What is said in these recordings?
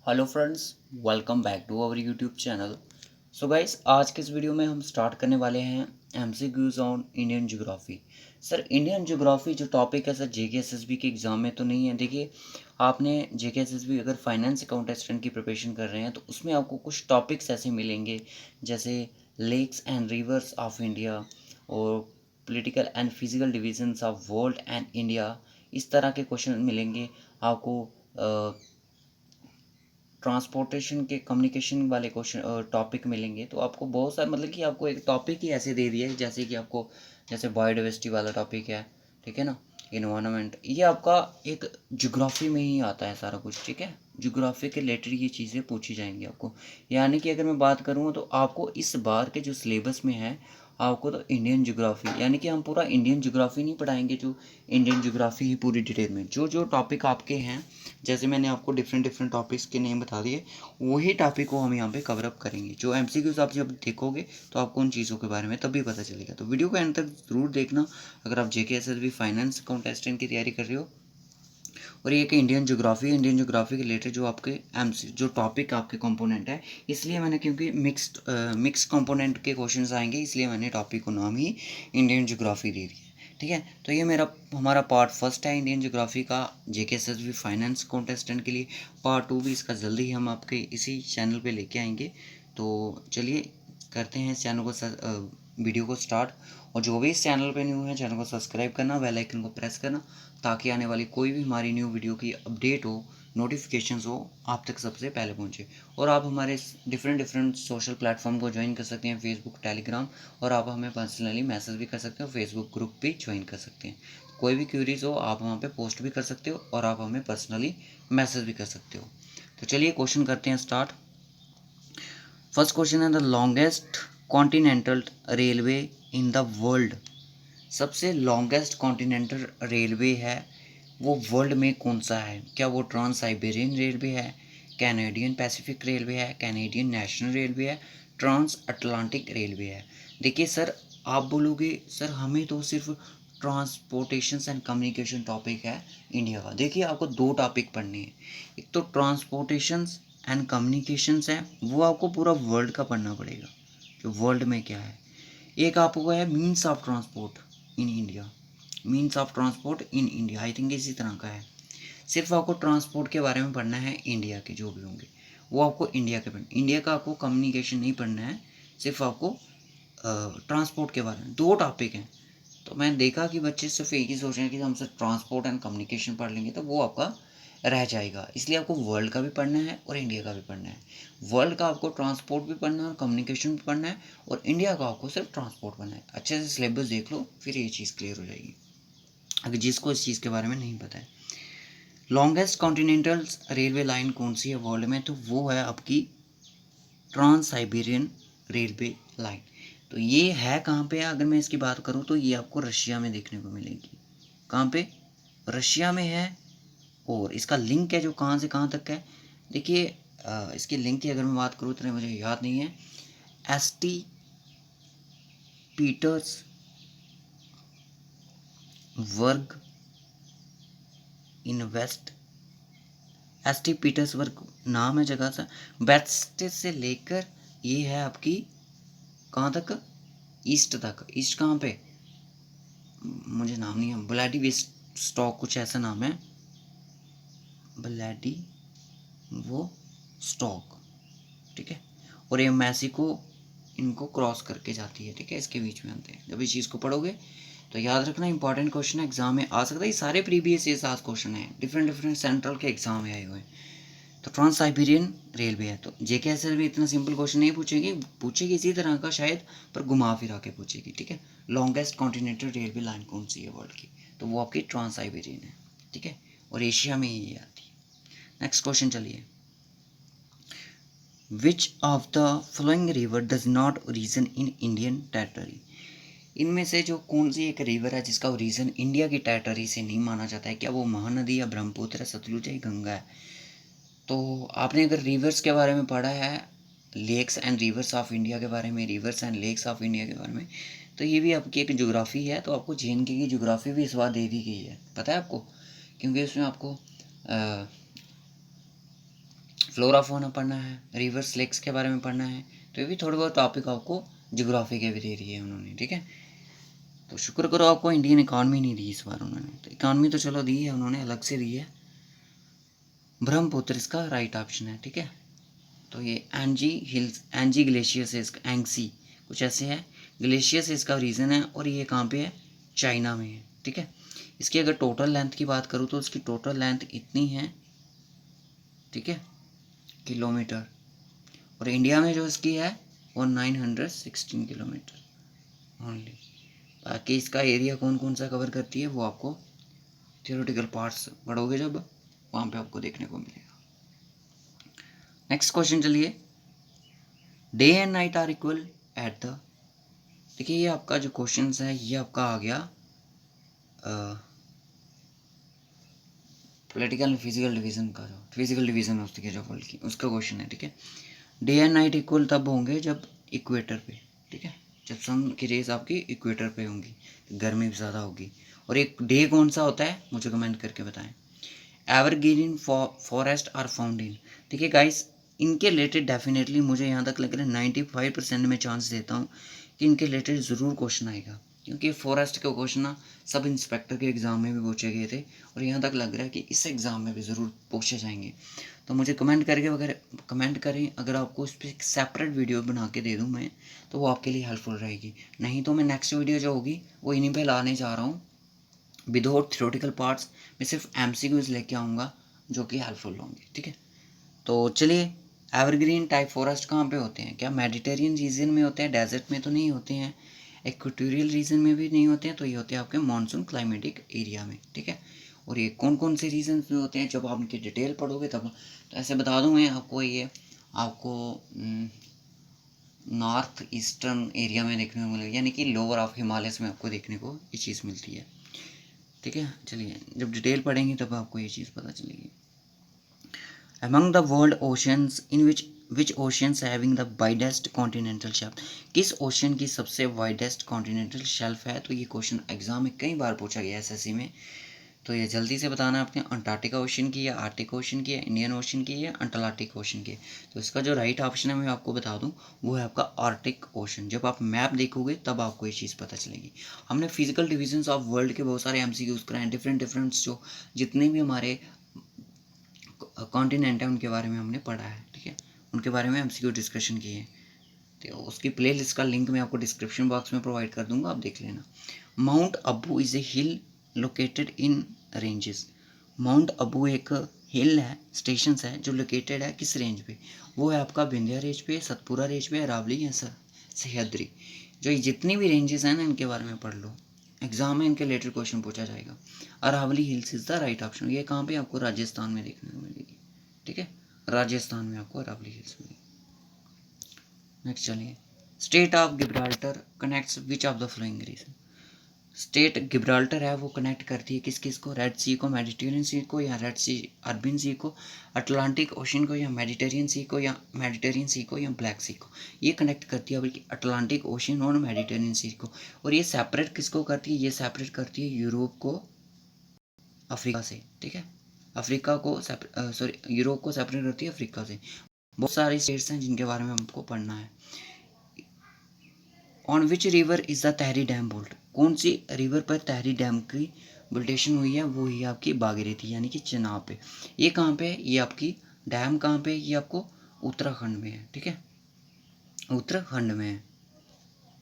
Hello friends, welcome back to our YouTube channel. So guys, आज के इस video में हम स्टार्ट करने वाले हैं MCQs on Indian geography. Sir, Indian geography जो टॉपिक है सर, जेके एसएसबी के एग्ज़ाम में तो नहीं है। देखिए, आपने जेके एसएसबी अगर फाइनेंस अकाउंट असिस्टेंट की प्रिपरेशन कर रहे हैं तो उसमें आपको कुछ टॉपिक्स ऐसे मिलेंगे जैसे lakes and rivers of India और political and physical divisions of world and India. इस तरह के क्वेश्चन मिलेंगे आपको। ट्रांसपोर्टेशन के कम्युनिकेशन वाले क्वेश्चन टॉपिक मिलेंगे। तो आपको बहुत सारे, मतलब कि आपको एक टॉपिक ही ऐसे दे दिया है जैसे कि आपको, जैसे बायोडाइवर्सिटी वाला टॉपिक है, ठीक है ना, इन्वायरमेंट, ये आपका एक ज्योग्राफी में ही आता है सारा कुछ, ठीक है। ज्योग्राफी के रिलेटेड ये चीज़ें पूछी जाएंगी आपको। यानी कि अगर मैं बात करूँ तो आपको इस बार के जो सिलेबस में है, आपको तो इंडियन ज्योग्राफी, यानी कि हम पूरा इंडियन ज्योग्राफी नहीं पढ़ाएंगे, जो इंडियन ज्योग्राफी ही पूरी डिटेल में जो जो टॉपिक आपके हैं, जैसे मैंने आपको डिफरेंट डिफरेंट टॉपिक्स के नेम बता दिए, वही टॉपिक को हम यहाँ पे कवर अप करेंगे। जो एमसीक्यूज आप जब देखोगे तो आपको उन चीज़ों के बारे में तभी पता चलेगा। तो वीडियो को एंड तक ज़रूर देखना अगर आप जेके एसएसबी फाइनेंस अकाउंट असिस्टेंट की तैयारी कर रहे हो। और ये कि इंडियन ज्योग्राफी के रिलेटेड जो आपके एमसी जो टॉपिक आपके कंपोनेंट है, इसलिए मैंने, क्योंकि मिक्स कंपोनेंट के क्वेश्चंस आएंगे, इसलिए मैंने टॉपिक को नाम ही इंडियन ज्योग्राफी दे दिया। ठीक है, तो ये हमारा पार्ट फर्स्ट है इंडियन ज्योग्राफी का जेके एसएसबी फाइनेंस कॉन्टेस्टेंट के लिए। पार्ट 2 भी इसका जल्दी ही हम आपके इसी चैनल पे लेके आएंगे। तो चलिए करते हैं इस चैनल को वीडियो को स्टार्ट। और जो भी इस चैनल पे न्यू है, चैनल को सब्सक्राइब करना, बेल आइकन को प्रेस करना, ताकि आने वाली कोई भी हमारी न्यू वीडियो की अपडेट हो, नोटिफिकेशंस हो, आप तक सबसे पहले पहुंचे। और आप हमारे डिफरेंट डिफरेंट सोशल प्लेटफॉर्म को ज्वाइन कर सकते हैं, फेसबुक, टेलीग्राम, और आप हमें पर्सनली मैसेज भी कर सकते हो, फेसबुक ग्रुप भी ज्वाइन कर सकते हैं। कोई भी क्यूरीज हो आप वहाँ पे पोस्ट भी कर सकते हो और आप हमें पर्सनली मैसेज भी कर सकते हो। तो चलिए क्वेश्चन करते हैं स्टार्ट। फर्स्ट क्वेश्चन है, the longest continental railway in the world. सबसे लॉन्गेस्ट कॉन्टिनेंटल रेलवे है वो वर्ल्ड में कौन सा है? क्या वो ट्रांस साइबेरियन रेलवे है, कैनेडियन पैसिफिक रेलवे है, कैनेडियन नेशनल रेलवे है, ट्रांस अटलांटिक रेलवे है? देखिए सर, आप बोलोगे सर हमें तो सिर्फ ट्रांसपोर्टेशन एंड कम्युनिकेशन टॉपिक है इंडिया का। देखिए, आपको दो टॉपिक पढ़ने हैं। एक तो ट्रांसपोर्टेशन एंड कम्युनिकेशंस है, वो आपको पूरा वर्ल्ड का पढ़ना पड़ेगा, जो वर्ल्ड में क्या है। एक आपको है means of transport in India, means of transport in India, I think इसी तरह का है। सिर्फ आपको ट्रांसपोर्ट के बारे में पढ़ना है, इंडिया के जो भी होंगे वो आपको इंडिया के पढ़ना, इंडिया का आपको कम्युनिकेशन नहीं पढ़ना है, सिर्फ आपको ट्रांसपोर्ट के बारे में। दो टॉपिक हैं। तो मैंने देखा कि बच्चे सिर्फ एक ही सोच रहे हैं कि हम सिर्फ ट्रांसपोर्ट एंड कम्युनिकेशन पढ़ लेंगे तो वो आपका रह जाएगा। इसलिए आपको वर्ल्ड का भी पढ़ना है और इंडिया का भी पढ़ना है। वर्ल्ड का आपको ट्रांसपोर्ट भी पढ़ना है और कम्युनिकेशन भी पढ़ना है, और इंडिया का आपको सिर्फ ट्रांसपोर्ट पढ़ना है। अच्छे से सिलेबस देख लो, फिर ये चीज़ क्लियर हो जाएगी अगर जिसको इस चीज़ के बारे में नहीं पता है। लॉन्गेस्ट कॉन्टिनेंटल रेलवे लाइन कौन सी है वर्ल्ड में? तो वो है आपकी ट्रांस साइबेरियन रेलवे लाइन। तो ये है कहाँ पे है? अगर मैं इसकी बात करूँ तो ये आपको रशिया में देखने को मिलेगी। कहाँ पे? रशिया में है। और इसका लिंक है जो कहाँ से कहाँ तक है। देखिए, इसके लिंक की अगर मैं बात करूँ तो मुझे याद नहीं है। एसटी पीटर्स वर्ग इन वेस्ट, एसटी पीटर्सबर्ग नाम है जगह सा। वेस्ट से लेकर ये है आपकी कहाँ तक? ईस्ट तक। ईस्ट कहाँ पे? मुझे नाम नहीं है, ब्लैडी वेस्ट स्टॉक कुछ ऐसा नाम है, ब्लैडी वो स्टॉक, ठीक है। और ये मैक्सिको इनको क्रॉस करके जाती है, ठीक है, इसके बीच में आते हैं। जब इस चीज़ को पढ़ोगे तो याद रखना, इंपॉर्टेंट क्वेश्चन है, एग्जाम में आ सकता है। ये सारे प्रीवियस ईयर 7 क्वेश्चन हैं, डिफरेंट डिफरेंट सेंट्रल के एग्जाम में आए हुए हैं। तो ट्रांस साइबेरियन रेलवे है। तो जेके एस भी इतना सिंपल क्वेश्चन नहीं पूछेगी, पूछेगी इसी तरह का शायद, पर घुमा फिरा के पूछेगी, ठीक है। लॉन्गेस्ट कॉन्टिनेंटल रेलवे लाइन कौन सी है वर्ल्ड की? तो वो आपकी ट्रांस साइबेरियन है, ठीक है, और एशिया में ही आती है। नेक्स्ट क्वेश्चन चलिए। विच of the flowing river does not origin in Indian territory? इनमें से जो कौन सी एक रिवर है जिसका ओरिजिन इंडिया की टेरिटरी से नहीं माना जाता है? क्या वो महानदी या ब्रह्मपुत्र है, सतलुज है, गंगा है? तो आपने अगर रिवर्स के बारे में पढ़ा है, lakes and rivers of India के बारे में, rivers and lakes of India के बारे में, तो ये भी आपकी एक ज्योग्राफी है। तो आपको जेएनके की ज्योग्राफी भी इस बार दे दी गई है, पता है आपको, क्योंकि उसमें आपको फ्लोरा फोना पढ़ना है, रिवर्स लेक्स के बारे में पढ़ना है। तो ये भी थोड़े बहुत टॉपिक आपको ज्योग्राफी के भी दे रही है उन्होंने, ठीक है। तो शुक्र करो आपको इंडियन इकॉनमी नहीं दी इस बार उन्होंने, तो इकॉनमी तो चलो दी है उन्होंने, अलग से दी है। ब्रह्मपुत्र इसका राइट ऑप्शन है, ठीक है। तो ये एंजी हिल्स, एंजी ग्लेशियर से इसका, एंगसी कुछ ऐसे है, ग्लेशियर से इसका रीज़न है, और ये कहाँ पे है, चाइना में है, ठीक है। इसकी अगर टोटल लेंथ की बात करूँ तो इसकी टोटल लेंथ इतनी है, ठीक है, किलोमीटर, और इंडिया में जो इसकी है वो 916 किलोमीटर ओनली। बाकी इसका एरिया कौन कौन सा कवर करती है वो आपको थियोरेटिकल पार्ट्स पढ़ोगे जब, वहाँ पे आपको देखने को मिलेगा। नेक्स्ट क्वेश्चन चलिए, day and night are equal at the, देखिए ये आपका जो क्वेश्चन है ये आपका आ गया पॉलिटिकल एंड फिजिकल डिवीजन का, जो फिजिकल डिवीजन होती है जो वर्ल्ड की, उसका क्वेश्चन है, ठीक है। डे एंड नाइट इक्वल तब होंगे जब इक्वेटर पे, ठीक है, जब सन की रेज आपकी इक्वेटर पे होंगी तो गर्मी भी ज़्यादा होगी। और एक डे कौन सा होता है मुझे कमेंट करके बताएं। Evergreen forest are found in, देखिए गाइस इनके रिलेटेड डेफिनेटली मुझे यहाँ तक लग रहा है 95% में चांस देता हूँ कि इनके रिलेटेड ज़रूर क्वेश्चन आएगा, क्योंकि फॉरेस्ट के क्वेश्चन ना सब इंस्पेक्टर के एग्ज़ाम में भी पूछे गए थे, और यहाँ तक लग रहा है कि इस एग्ज़ाम में भी ज़रूर पूछे जाएंगे। तो मुझे कमेंट करके वगैरह कमेंट करें, अगर आपको इस पर एक सेपरेट वीडियो बना के दे दूँ मैं, तो वो आपके लिए हेल्पफुल रहेगी। नहीं तो मैं नेक्स्ट वीडियो जो होगी वो इन्हीं पर लाने जा रहा हूँ, विदाउट थ्योरेटिकल पार्ट्स, मैं सिर्फ MCQs लेके आऊँगा जो कि हेल्पफुल होंगे, ठीक है। तो चलिए, एवरग्रीन टाइप फॉरेस्ट कहाँ पे होते हैं, क्या मेडिटेरियन रीजन में होते हैं, डेजर्ट में तो नहीं होते हैं, इक्वेटोरियल रीजन में भी नहीं होते हैं, तो ये होते हैं आपके मानसून क्लाइमेटिक एरिया में, ठीक है। और ये कौन कौन से रीजन में होते हैं जब आप उनकी डिटेल पढ़ोगे तब, तो ऐसे बता दूँ मैं आपको, ये आपको नॉर्थ ईस्टर्न एरिया में देखने को मिलेगा, यानी कि लोअर ऑफ हिमालयस में आपको देखने को ये चीज़ मिलती है, ठीक है। चलिए जब डिटेल पढ़ेंगे तब आपको ये चीज़ पता चलेगी। Among the world oceans in which oceans having the widest continental shelf, किस ओशन की सबसे वाइडेस्ट कॉन्टिनेंटल शेल्फ है, तो ये क्वेश्चन एग्जाम में कई बार पूछा गया है SSC में। तो ये जल्दी से बताना है आपने, अंटार्कटिका ओशन की, या आर्टिक ओशन की, या इंडियन ओशन की, या अंटार्कटिक ओशन की। तो इसका जो राइट ऑप्शन है मैं आपको बता दूं, वो है आपका आर्टिक ओशन। जब आप मैप देखोगे तब आपको ये चीज़ पता चलेगी। हमने फिजिकल डिविजन्स ऑफ वर्ल्ड के बहुत सारे MCQs कराए, डिफरेंट जो जितने भी हमारे कॉन्टिनेंट है उनके बारे में हमने पढ़ा है, ठीक है, उनके बारे में MCQ डिस्कशन किए हैं। तो उसकी प्लेलिस्ट का लिंक मैं आपको डिस्क्रिप्शन बॉक्स में प्रोवाइड कर दूंगा, आप देख लेना। Mount Abu is a hill located in ranges, mount Abu एक हिल है, स्टेशन है जो लोकेटेड है किस रेंज पे, वो है आपका विंध्या रेंज पे, सतपुरा रेंज पे, अरावली या सह्याद्री। जो ये जितनी भी रेंजेस हैं ना इनके बारे में पढ़ लो, एग्जाम में इनके रिलेटेड क्वेश्चन पूछा जाएगा। Aravalli hills is the right option. ये कहाँ पे आपको राजस्थान में देखने को मिलेगी, ठीक है, राजस्थान में आपको अरावली हिल्स मिलेगी। नेक्स्ट चलिए, state of Gibraltar connects which of the flowing region, state Gibraltar है वो कनेक्ट करती है किस किस को, रेड सी को, मेडिटेरियन सी को, या रेड सी अरबियन सी को, अटलांटिक ओशन को, या मेडिटेरियन सी को, या मेडिटेरियन सी को, या ब्लैक सी को। ये कनेक्ट करती है बल्कि अटलांटिक ओशन और मेडिटेरियन सी को। और ये सेपरेट किसको करती है, ये सेपरेट करती है यूरोप को अफ्रीका से, ठीक है, अफ्रीका को सॉरी यूरोप को सेपरेट करती है अफ्रीका से। बहुत सारी स्टेट्स हैं जिनके बारे में हमको पढ़ना है। On which river is the Tehri dam built, कौन सी रिवर पर तहरी डैम की बुल्टेशन हुई है, वो हुई है आपकी बागीरथी यानी कि चेनाब पे। ये कहाँ पे है, ये आपकी डैम कहाँ पे है, ये आपको उत्तराखंड में है, ठीक है, उत्तराखंड में है,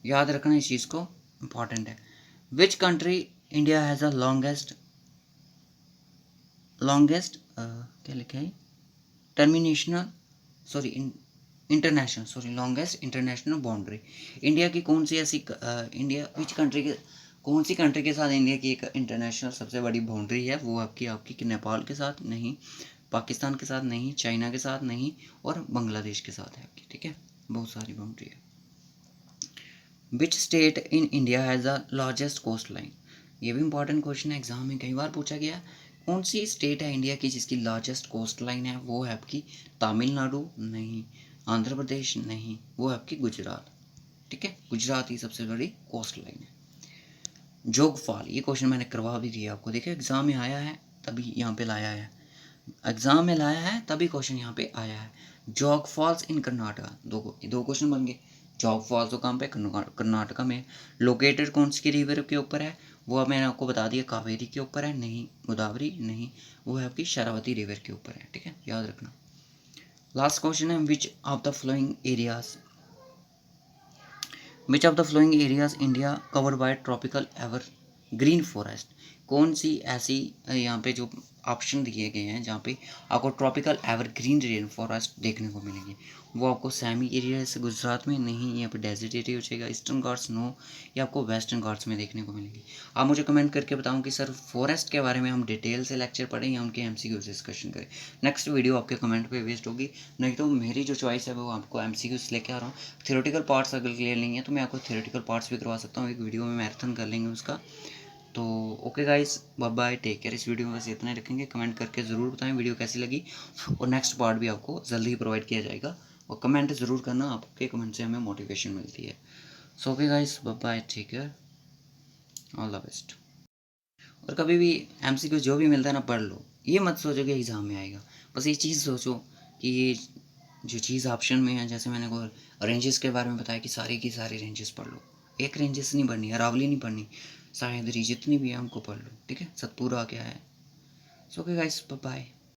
याद रखना इस चीज़ को, इम्पॉर्टेंट है। Which country India has the longest क्या लिखा है, terminational sorry international sorry longest international boundary, India की कौन सी ऐसी इंडिया विच कंट्री के, कौन सी कंट्री के साथ इंडिया की एक इंटरनेशनल सबसे बड़ी बाउंड्री है, वो आपकी नेपाल के साथ नहीं, पाकिस्तान के साथ नहीं, चाइना के साथ नहीं, और बांग्लादेश के साथ है आपकी, ठीक है, बहुत सारी बाउंड्री है। Which state in India has the largest coast line, ये भी इंपॉर्टेंट क्वेश्चन है, एग्जाम में कई बार पूछा गया। कौन सी स्टेट है इंडिया की जिसकी लार्जेस्ट कोस्ट लाइन है, वो है आपकी तमिलनाडु नहीं, आंध्र प्रदेश नहीं, वो है आपकी गुजरात, ठीक है, गुजरात की सबसे बड़ी कोस्ट लाइन है। जोगफाल, ये क्वेश्चन मैंने करवा भी दिया आपको, देखिए एग्जाम में आया है तभी यहाँ पे लाया है। एग्जाम में लाया है तभी क्वेश्चन यहाँ पे आया है। जॉग फॉल्स इन कर्नाटका, दो क्वेश्चन बन गए। जॉग फॉल्स तो कहाँ पे, कर्नाटका में। लोकेटेड कौन सी रिवर के ऊपर है, वो मैंने आपको बता दिया, कावेरी के ऊपर है, नहीं गोदावरी नहीं, वो है आपकी शरावती रिवर के ऊपर है, ठीक है, याद रखना। लास्ट क्वेश्चन है, विच of the flowing areas India covered by tropical ever green forest. कौन सी ऐसी यहाँ पे जो ऑप्शन दिए गए हैं जहाँ पे आपको tropical ever green rain forest देखने को मिलेंगे, वो आपको सैमी एरिया से गुजरात में नहीं, यहाँ पे डेजर्ट एरिया हो जाएगा, ईस्टर्न घाट्स नो, या आपको वेस्टर्न घाट्स में देखने को मिलेंगी। आप मुझे कमेंट करके बताऊँ कि सर फॉरेस्ट के बारे में हम डिटेल से लेक्चर पढ़ें या उनके MCQ डिस्कशन करें। नेक्स्ट वीडियो आपके कमेंट पे वेस्ट होगी, नहीं तो मेरी जो चॉइस है वो आपको MCQs लेके आ रहा हूँ। थियोरेटिकल पार्ट्स अगर क्लियर नहीं है तो मैं आपको थियोरेटिकल पार्ट्स भी करवा सकता हूँ, एक वीडियो में मैराथन कर लेंगे उसका। तो okay guys, bye bye, take care. इस वीडियो में बस इतना ही रखेंगे, कमेंट करके ज़रूर बताएं वीडियो कैसी लगी, और नेक्स्ट पार्ट भी आपको जल्दी ही प्रोवाइड किया जाएगा, और कमेंट ज़रूर करना, आपके कमेंट से हमें मोटिवेशन मिलती है। So okay guys, bye bye, take care, all the best. और कभी भी MCQ जो भी मिलता है ना, पढ़ लो, ये मत सोचो कि एग्ज़ाम में आएगा, बस ये चीज़ सोचो कि ये जो चीज़ ऑप्शन में है, जैसे मैंने को रेंजेस के बारे में बताया कि सारी की सारी रेंजेस पढ़ लो, एक रेंजेस नहीं पढ़नी, अरावली नहीं पढ़नी, साइंदरी जितनी भी है हमको पढ़ लो, ठीक है, सतपुरा क्या है। So okay guys, bye bye.